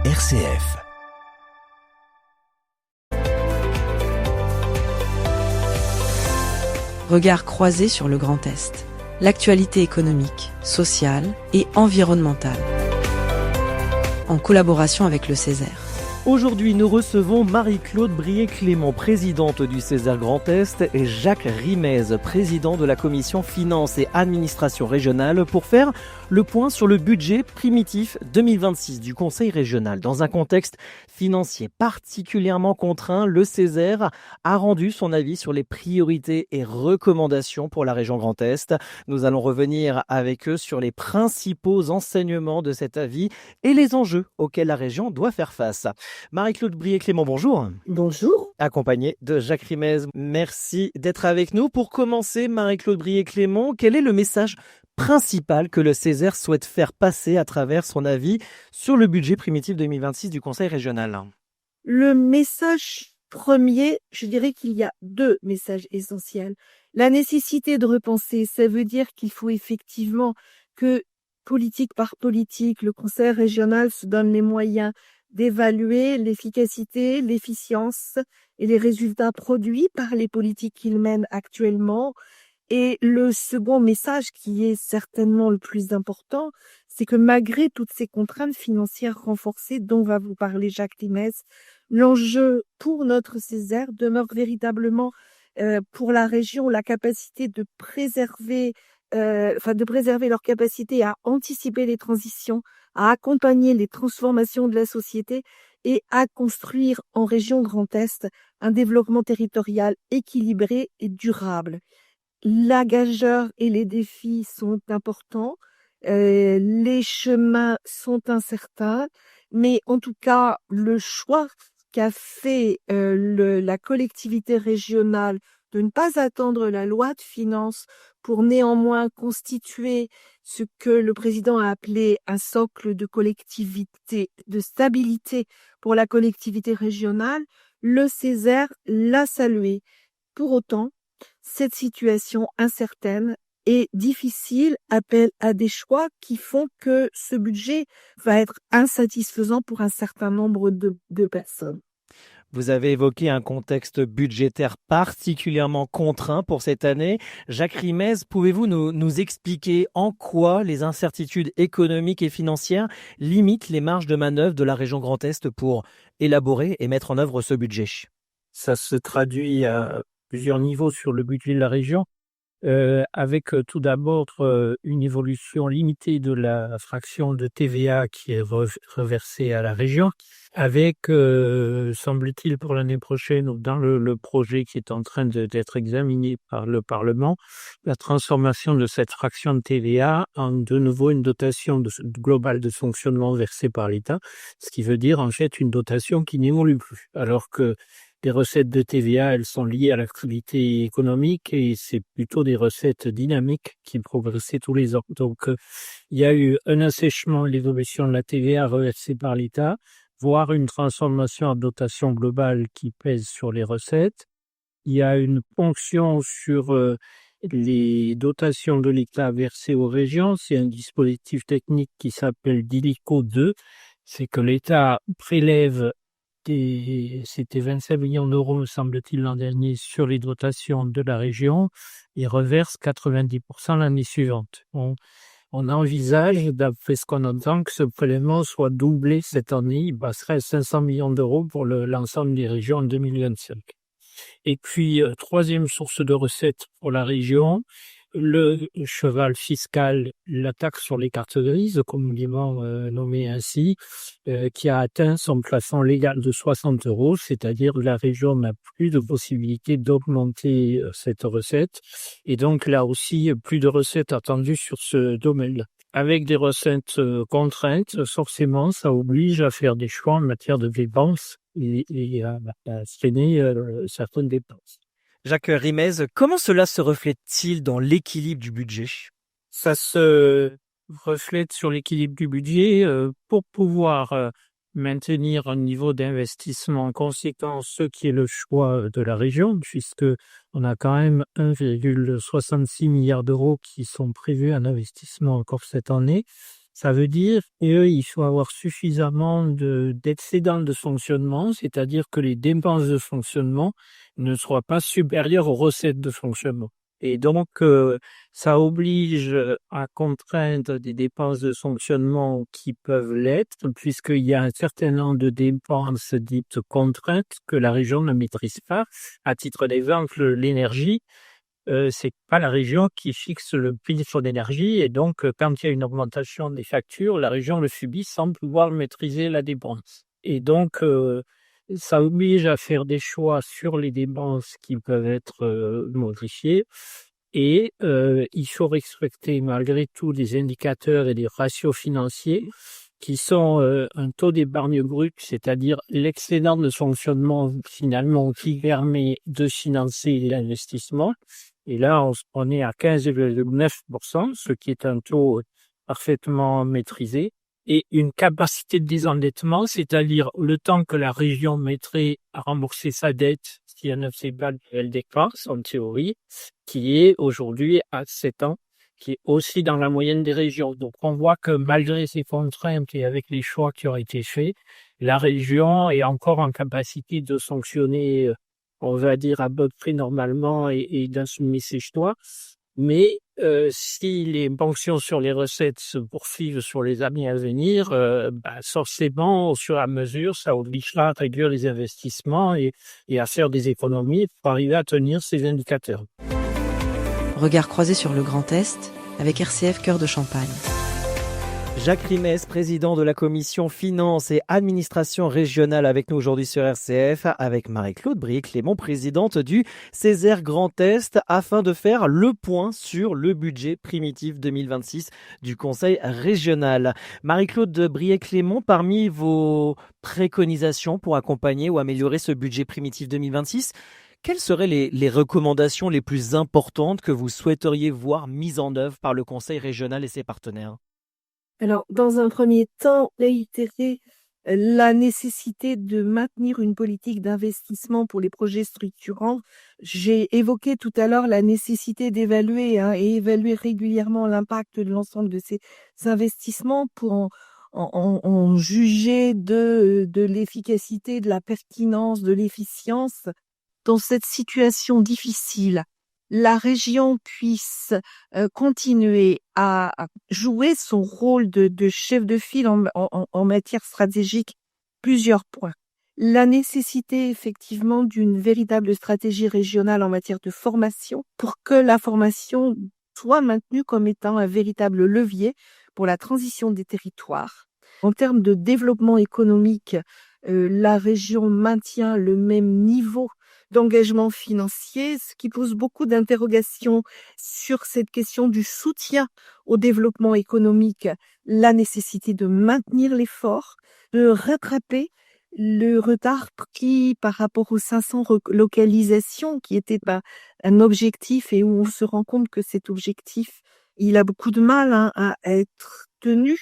RCF. Regard croisé sur le Grand Est, l'actualité économique, sociale et environnementale, en collaboration avec le Césaire. Aujourd'hui, nous recevons Marie-Claude Brié-Clément, présidente du Césaire Grand Est, et Jacques Rimez, président de la commission Finances et Administration régionale, pour faire le point sur le budget primitif 2026 du Conseil régional. Dans un contexte financier particulièrement contraint, le Césaire a rendu son avis sur les priorités et recommandations pour la région Grand Est. Nous allons revenir avec eux sur les principaux enseignements de cet avis et les enjeux auxquels la région doit faire face. Marie-Claude Brié-Clément, bonjour. Bonjour. Accompagnée de Jacques Rimez. Merci d'être avec nous. Pour commencer, Marie-Claude Brié-Clément, quel est le message principal que le Césaire souhaite faire passer à travers son avis sur le budget primitif 2026 du Conseil régional? Le message premier, je dirais qu'il y a deux messages essentiels. La nécessité de repenser, ça veut dire qu'il faut effectivement que, politique par politique, le Conseil régional se donne les moyens d'évaluer l'efficacité, l'efficience et les résultats produits par les politiques qu'il mène actuellement. Et le second message, qui est certainement le plus important, c'est que malgré toutes ces contraintes financières renforcées dont va vous parler Jacques Rimez, l'enjeu pour notre Césaire demeure véritablement pour la région la capacité de préserver leur capacité à anticiper les transitions, à accompagner les transformations de la société et à construire en région Grand Est un développement territorial équilibré et durable. La gageure et les défis sont importants, les chemins sont incertains, mais en tout cas, le choix qu'a fait la collectivité régionale de ne pas attendre la loi de finances pour néanmoins constituer ce que le président a appelé un socle de collectivité, de stabilité pour la collectivité régionale, le Césaire l'a salué. Pour autant, cette situation incertaine et difficile appelle à des choix qui font que ce budget va être insatisfaisant pour un certain nombre de personnes. Vous avez évoqué un contexte budgétaire particulièrement contraint pour cette année. Jacques Rimez, pouvez-vous nous expliquer en quoi les incertitudes économiques et financières limitent les marges de manœuvre de la région Grand Est pour élaborer et mettre en œuvre ce budget? Ça se traduit à plusieurs niveaux sur le budget de la région, avec tout d'abord une évolution limitée de la fraction de TVA qui est reversée à la région, avec, semble-t-il pour l'année prochaine, ou dans le projet qui est en train d'être examiné par le Parlement, la transformation de cette fraction de TVA en de nouveau une dotation globale de fonctionnement versée par l'État, ce qui veut dire en fait une dotation qui n'évolue plus, alors que les recettes de TVA, elles sont liées à l'activité économique et c'est plutôt des recettes dynamiques qui progressaient tous les ans. Donc, il y a eu un assèchement de l'évolution de la TVA reversée par l'État, voire une transformation en dotation globale qui pèse sur les recettes. Il y a une ponction sur les dotations de l'État versées aux régions. C'est un dispositif technique qui s'appelle DILICO 2. C'est que l'État prélève c'était 25 millions d'euros, me semble-t-il, l'an dernier, sur les dotations de la région et reverse 90% l'année suivante. On envisage, d'après ce qu'on entend, que ce prélèvement soit doublé cette année. Il passerait à 500 millions d'euros pour l'ensemble des régions en 2025. Et puis, troisième source de recettes pour la région, le cheval fiscal, la taxe sur les cartes grises, communément nommée ainsi, qui a atteint son plafond légal de 60 €, c'est-à-dire que la région n'a plus de possibilité d'augmenter cette recette. Et donc là aussi, plus de recettes attendues sur ce domaine-là. Avec des recettes contraintes, forcément, ça oblige à faire des choix en matière de dépenses et à freiner certaines dépenses. Jacques Rimez, comment cela se reflète-t-il dans l'équilibre du budget? Ça se reflète sur l'équilibre du budget pour pouvoir maintenir un niveau d'investissement conséquent, ce qui est le choix de la région, puisque on a quand même 1,66 milliard d'euros qui sont prévus en investissement encore cette année. Ça veut dire qu'il faut avoir suffisamment d'excédents de fonctionnement, c'est-à-dire que les dépenses de fonctionnement ne soient pas supérieures aux recettes de fonctionnement. Et donc, ça oblige à contraindre des dépenses de fonctionnement qui peuvent l'être, puisqu'il y a un certain nombre de dépenses dites contraintes que la région ne maîtrise pas. À titre d'exemple, l'énergie. C'est pas la région qui fixe le prix de son énergie et donc quand il y a une augmentation des factures, la région le subit sans pouvoir maîtriser la dépense. Et donc ça oblige à faire des choix sur les dépenses qui peuvent être modifiées et il faut respecter malgré tout des indicateurs et des ratios financiers qui sont un taux d'épargne brute, c'est-à-dire l'excédent de fonctionnement finalement qui permet de financer l'investissement. Et là, on est à 15,9%, ce qui est un taux parfaitement maîtrisé, et une capacité de désendettement, c'est-à-dire le temps que la région mettrait à rembourser sa dette si elle ne fait pas de nouvelles dépenses, en théorie, qui est aujourd'hui à 7 ans, qui est aussi dans la moyenne des régions. Donc on voit que malgré ces contraintes et avec les choix qui ont été faits, la région est encore en capacité de sanctionner, on va dire à peu près normalement et d'assumer ses choix. Mais si les ponctions sur les recettes se poursuivent sur les années à venir, forcément, au fur et à mesure, ça obligera à réduire les investissements et à faire des économies pour arriver à tenir ces indicateurs. Regard croisé sur le Grand Est avec RCF Cœur de Champagne. Jacques Rimez, président de la commission Finances et Administration régionale avec nous aujourd'hui sur RCF, avec Marie-Claude Brié-Clément, présidente du Césaire Grand Est, afin de faire le point sur le budget primitif 2026 du Conseil régional. Marie-Claude Brié-Clément, parmi vos préconisations pour accompagner ou améliorer ce budget primitif 2026, quelles seraient les recommandations les plus importantes que vous souhaiteriez voir mises en œuvre par le Conseil régional et ses partenaires ? Alors, dans un premier temps, réitérer la nécessité de maintenir une politique d'investissement pour les projets structurants. J'ai évoqué tout à l'heure la nécessité d'évaluer et évaluer régulièrement l'impact de l'ensemble de ces investissements pour en juger de l'efficacité, de la pertinence, de l'efficience. Dans cette situation difficile, la région puisse continuer à jouer son rôle de chef de file en matière stratégique, plusieurs points. La nécessité effectivement d'une véritable stratégie régionale en matière de formation pour que la formation soit maintenue comme étant un véritable levier pour la transition des territoires. En termes de développement économique, la région maintient le même niveau d'engagement financier, ce qui pose beaucoup d'interrogations sur cette question du soutien au développement économique, la nécessité de maintenir l'effort, de rattraper le retard pris par rapport aux 500 relocalisations qui était un objectif et où on se rend compte que cet objectif, il a beaucoup de mal à être tenu.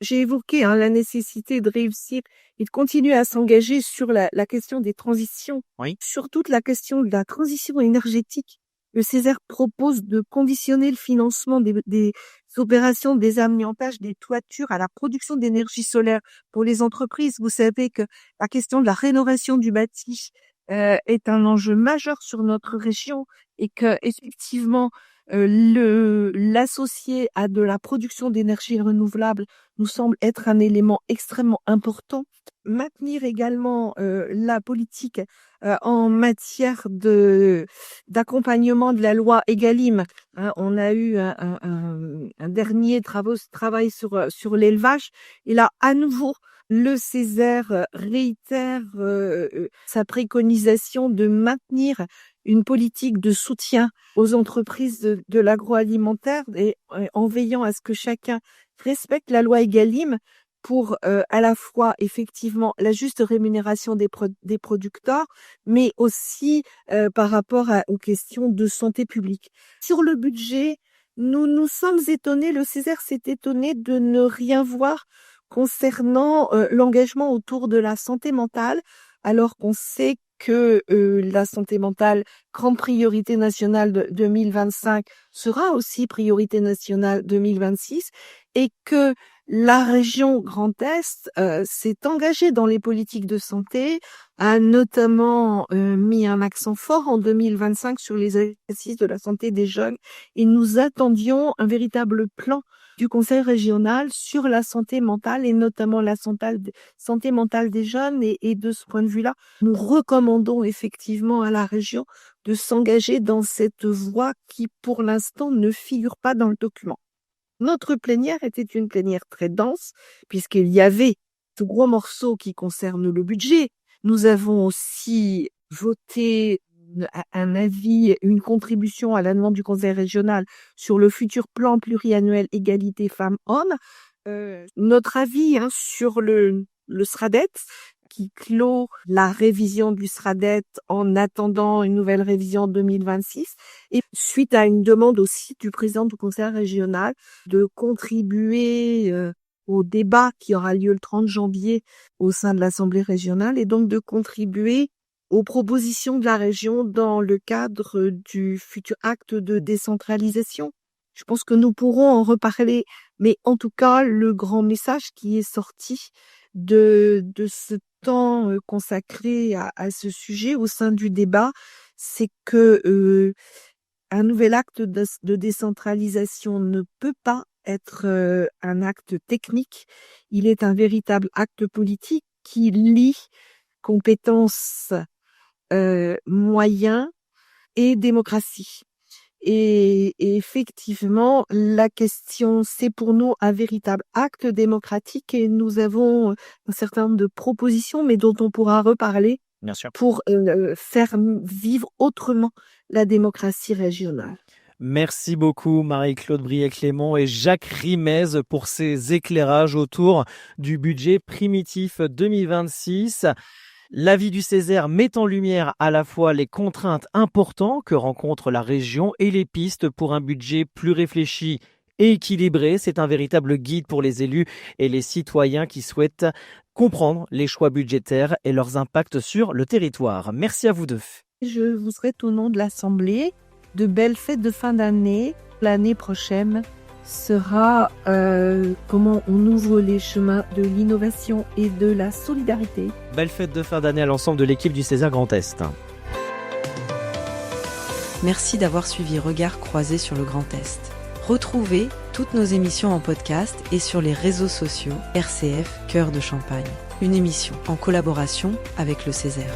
J'ai évoqué la nécessité de réussir et de continuer à s'engager sur la question des transitions, sur toute la question de la transition énergétique. Le Césaire propose de conditionner le financement des opérations de désamiantage des toitures à la production d'énergie solaire pour les entreprises. Vous savez que la question de la rénovation du bâti est un enjeu majeur sur notre région et que effectivement l'associer à de la production d'énergie renouvelable nous semble être un élément extrêmement important. Maintenir également la politique en matière d'accompagnement de la loi Egalim. On a eu un dernier travail sur l'élevage et là à nouveau le Césaire réitère sa préconisation de maintenir une politique de soutien aux entreprises de l'agroalimentaire et en veillant à ce que chacun respecte la loi Egalim pour à la fois effectivement la juste rémunération des producteurs, mais aussi par rapport aux questions de santé publique. Sur le budget, nous sommes étonnés, le Césaire s'est étonné de ne rien voir concernant l'engagement autour de la santé mentale, alors qu'on sait que la santé mentale, grande priorité nationale de 2025, sera aussi priorité nationale 2026 et que La région Grand Est s'est engagée dans les politiques de santé, a notamment mis un accent fort en 2025 sur les exercices de la santé des jeunes, et nous attendions un véritable plan du Conseil régional sur la santé mentale et notamment la santé mentale des jeunes. Et de ce point de vue-là, nous recommandons effectivement à la région de s'engager dans cette voie qui, pour l'instant, ne figure pas dans le document. Notre plénière était une plénière très dense, puisqu'il y avait ce gros morceau qui concerne le budget. Nous avons aussi voté un avis, une contribution à la demande du Conseil régional sur le futur plan pluriannuel égalité femmes-hommes. Notre avis sur le SRADET, qui clôt la révision du SRADET en attendant une nouvelle révision en 2026, et suite à une demande aussi du président du Conseil régional de contribuer au débat qui aura lieu le 30 janvier au sein de l'Assemblée régionale, et donc de contribuer aux propositions de la région dans le cadre du futur acte de décentralisation. Je pense que nous pourrons en reparler, mais en tout cas, le grand message qui est sorti de ce temps consacré à ce sujet au sein du débat, c'est que un nouvel acte de décentralisation ne peut pas être un acte technique. Il est un véritable acte politique qui lie compétences, moyens et démocratie. Et effectivement, la question, c'est pour nous un véritable acte démocratique, et nous avons un certain nombre de propositions, mais dont on pourra reparler, Bien sûr. pour faire vivre autrement la démocratie régionale. Merci beaucoup Marie-Claude Briet-Clément et Jacques Rimez pour ces éclairages autour du budget primitif 2026. L'avis du Césaire met en lumière à la fois les contraintes importantes que rencontre la région et les pistes pour un budget plus réfléchi et équilibré. C'est un véritable guide pour les élus et les citoyens qui souhaitent comprendre les choix budgétaires et leurs impacts sur le territoire. Merci à vous deux. Je vous souhaite au nom de l'Assemblée de belles fêtes de fin d'année. L'année prochaine sera comment on ouvre les chemins de l'innovation et de la solidarité. Belle fête de fin d'année à l'ensemble de l'équipe du Césaire Grand Est. Merci d'avoir suivi Regards croisés sur le Grand Est. Retrouvez toutes nos émissions en podcast et sur les réseaux sociaux RCF Cœur de Champagne. Une émission en collaboration avec le Césaire.